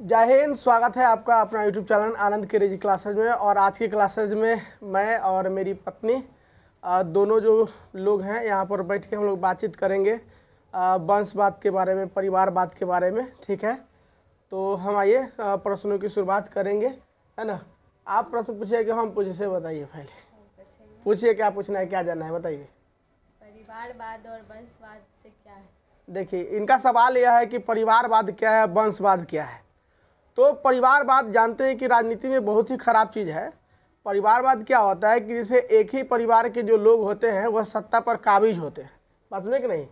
जय हिंद। स्वागत है आपका अपना यूट्यूब चैनल आनंद क्रेजी क्लासेज में। और आज की क्लासेज में मैं और मेरी पत्नी दोनों जो लोग हैं यहाँ पर बैठ के हम लोग बातचीत करेंगे वंशवाद के बारे में, परिवारवाद के बारे में। ठीक है, तो हम आइए प्रश्नों की शुरुआत करेंगे, है ना। आप प्रश्न पूछिए कि हम पूछे, बताइए पहले पूछिए क्या पूछना है, क्या जानना है, बताइए। परिवारवाद और वंशवाद से क्या है? देखिए, इनका सवाल यह है कि परिवारवाद क्या है, वंशवाद क्या है। तो परिवारवाद जानते हैं कि राजनीति में बहुत ही खराब चीज़ है। परिवारवाद क्या होता है कि जैसे एक ही परिवार के जो लोग होते हैं वह सत्ता पर काबिज होते हैं। बात सुने कि नहीं,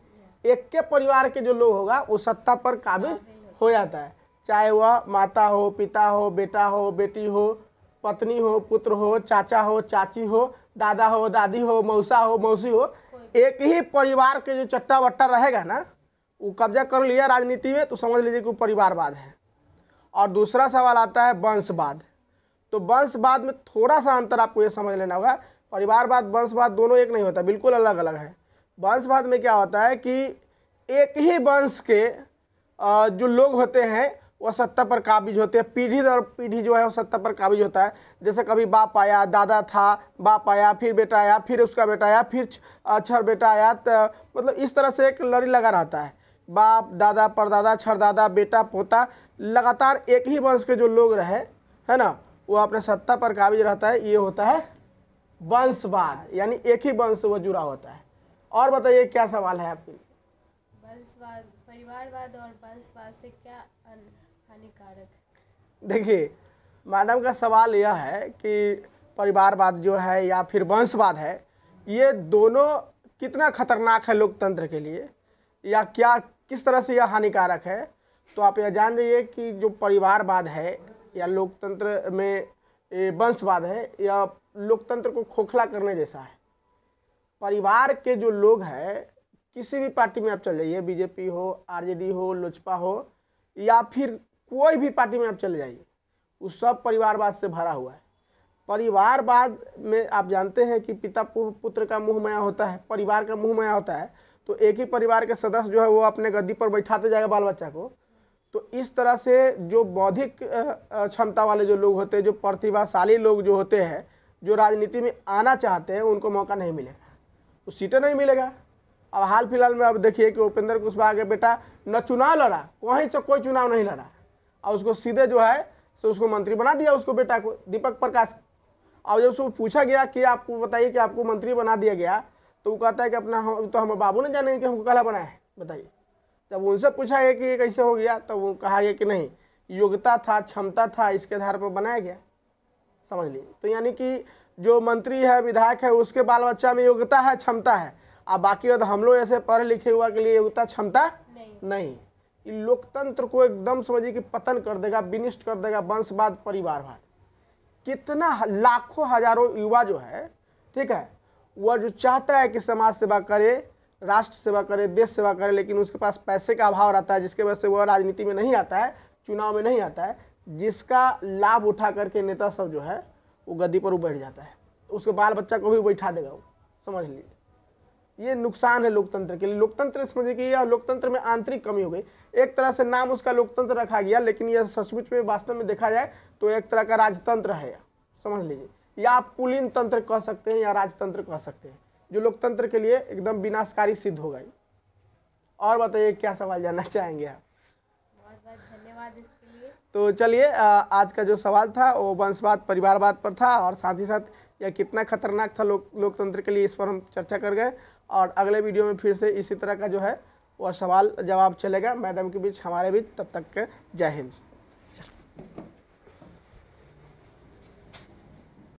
एक के परिवार के जो लोग होगा वो सत्ता पर काबिज हो जाता है, चाहे वह माता हो, पिता हो, बेटा हो, बेटी हो, पत्नी हो, पुत्र हो, चाचा हो, चाची हो, दादा हो, दादी हो, मौसा हो, मौसी हो। एक ही परिवार के जो चट्टा बट्टा रहेगा ना, वो कब्जा कर लिया राजनीति में, तो समझ लीजिए कि वो परिवारवाद है। और दूसरा सवाल आता है वंशवाद। तो वंशवाद में थोड़ा सा अंतर आपको ये समझ लेना होगा। परिवारवाद वंशवाद दोनों एक नहीं होता, बिल्कुल अलग अलग है। वंशवाद में क्या होता है कि एक ही वंश के जो लोग होते हैं वह सत्ता पर काबिज होते हैं, पीढ़ी दर पीढ़ी जो है वो सत्ता पर काबिज होता है। जैसे कभी बाप आया, दादा था, बाप आया, फिर बेटा आया, फिर उसका बेटा आया, फिर अच्छा बेटा आया, मतलब इस तरह से एक लड़ी लगा रहता है। बाप, दादा, परदादा, छरदादा, बेटा, पोता, लगातार एक ही वंश के जो लोग रहे, है ना, वो अपने सत्ता पर काबिज रहता है। ये होता है वंशवाद, यानी एक ही वंश से वो जुड़ा होता है। और बताइए क्या सवाल है आपके? वंशवाद, परिवारवाद और वंशवाद से क्या हानिकारक है? देखिए, मैडम का सवाल यह है कि परिवारवाद जो है या फिर वंशवाद है, ये दोनों कितना खतरनाक है लोकतंत्र के लिए, या क्या किस तरह से यह हानिकारक है। तो आप यह जान जाइए कि जो परिवारवाद है या लोकतंत्र में वंशवाद है, या लोकतंत्र को खोखला करने जैसा है। परिवार के जो लोग हैं, किसी भी पार्टी में आप चले जाइए, बीजेपी हो, आरजेडी हो, लोजपा हो, या फिर कोई भी पार्टी में आप चले जाइए, वो सब परिवारवाद से भरा हुआ है। परिवारवाद में आप जानते हैं कि पिता पुत्र का मुँह माया होता है, परिवार का मुँह माया होता है। तो एक ही परिवार के सदस्य जो है वो अपने गद्दी पर बैठाते जाएगा बाल बच्चा को। तो इस तरह से जो बौद्धिक क्षमता वाले जो लोग होते हैं, जो प्रतिभाशाली लोग जो होते हैं, जो राजनीति में आना चाहते हैं, उनको मौका नहीं मिलेगा, तो सीटें नहीं मिलेगा। अब हाल फिलहाल में अब देखिए कि उपेंद्र कुशवाहा के बेटा न चुनाव लड़ा, कहीं से कोई चुनाव नहीं लड़ा, और उसको सीधे जो है सो उसको मंत्री बना दिया, उसको बेटा को, दीपक प्रकाश। और जब उसको पूछा गया कि आपको बताइए कि आपको मंत्री बना दिया गया, तो वो कहता है कि अपना तो हम बाबू ने जाने कि हमको कहला बनाया है, बताइए। जब उनसे पूछा गया कि ये कैसे हो गया, तब वो कहा गया कि नहीं, योग्यता था, क्षमता था, इसके आधार पर बनाया गया। समझ लीजिए। तो यानी कि जो मंत्री है, विधायक है, उसके बाल बच्चा में योग्यता है, क्षमता है। अब बाकी तो हम लोग ऐसे पढ़े लिखे हुआ के लिए योग्यता क्षमता नहीं। ये लोकतंत्र को एकदम समझिए कि पतन कर देगा, विनिष्ट कर देगा वंशवाद, परिवारवाद। कितना लाखों हजारों युवा जो है, ठीक है, वह जो चाहता है कि समाज सेवा करे, राष्ट्र सेवा करे, देश सेवा करे, लेकिन उसके पास पैसे का अभाव रहता है, जिसके वजह से वह राजनीति में नहीं आता है, चुनाव में नहीं आता है, जिसका लाभ उठा करके नेता सब जो है वो गद्दी पर बैठ जाता है, उसके बाल बच्चा को भी बैठा देगा वो। समझ लीजिए, ये नुकसान है लोकतंत्र के लिए। लोकतंत्र समझिए कि यह लोकतंत्र में आंतरिक कमी हो गई। एक तरह से नाम उसका लोकतंत्र रखा गया, लेकिन यह सचमुच में वास्तव में देखा जाए तो एक तरह का राजतंत्र है, समझ लीजिए, या आप कुलीन तंत्र कह सकते हैं या राजतंत्र कह सकते हैं, जो लोकतंत्र के लिए एकदम विनाशकारी सिद्ध हो गई। और बताइए क्या सवाल जानना चाहेंगे आप? बहुत बहुत धन्यवाद इसके लिए। तो चलिए, आज का जो सवाल था वो वंशवाद, परिवारवाद पर था, और साथ ही साथ यह कितना खतरनाक था लोकतंत्र के लिए, इस पर हम चर्चा कर गए। और अगले वीडियो में फिर से इसी तरह का जो है वह सवाल जवाब चलेगा मैडम के बीच, हमारे बीच। तब तक के जय हिंद।